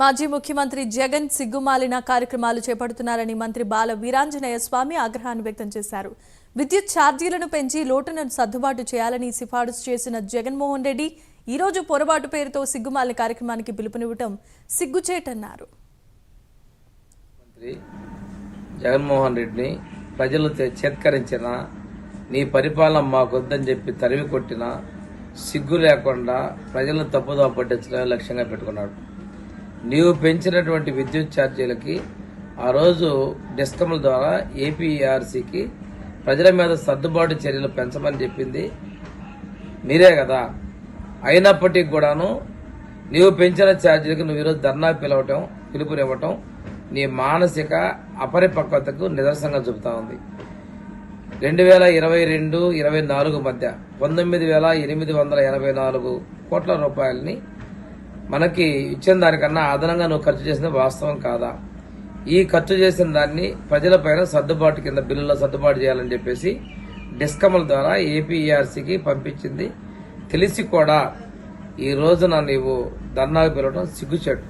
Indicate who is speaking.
Speaker 1: మాజీ ముఖ్యమంత్రి జగన్ సిగ్గుమాలిన కార్యక్రమాలు చేపడుతున్నారని మంత్రి బాల వీరాంజనేయ స్వామి ఆగ్రహాన్ని వ్యక్తం చేశారు. విద్యుత్ ఛార్జీలను పెంచి లోటును సర్దుబాటు చేయాలని సిఫారసు చేసిన జగన్మోహన్ రెడ్డి ఈ రోజు పొరపాటు పేరుతో సిగ్గుమాలిన కార్యక్రమానికి పిలుపునివ్వడం సిగ్గుచేటన్నారు.
Speaker 2: మంత్రి జగన్మోహన్ రెడ్డిని ప్రజలు చేత్కరించిన, నీ పరిపాలన మాకొద్దని చెప్పి తరిమి కొట్టిన, సిగ్గు లేకుండా ప్రజలను తప్పుదోవ పట్టించడమే లక్ష్యంగా పెట్టుకున్నాడు. నీవు పెంచినటువంటి విద్యుత్ ఛార్జీలకి ఆ రోజు డిస్కమ్ల ద్వారా ఏపీఆర్సీకి ప్రజల మీద సర్దుబాటు చర్యలు పెంచమని చెప్పింది మీరే కదా. అయినప్పటికీ కూడాను నీవు పెంచిన ఛార్జీలకు నువ్వు ఈరోజు ధర్నా పిలుపునివ్వటం నీ మానసిక అపరిపక్వతకు నిదర్శనంగా చూపుతా ఉంది. 2022-24 మధ్య 19,884 కోట్ల రూపాయలని మనకి ఇచ్చిన దానికన్నా అదనంగా నువ్వు ఖర్చు చేసిన వాస్తవం కాదా? ఈ ఖర్చు చేసిన దాన్ని ప్రజలపైన సర్దుబాటు కింద బిల్లులో సర్దుబాటు చేయాలని చెప్పేసి డిస్కమ్ల ద్వారా ఏపీఆర్సీకి పంపించింది తెలిసి కూడా ఈ రోజున నీవు ధర్నాకు పిలవడం సిగ్గుచేటు.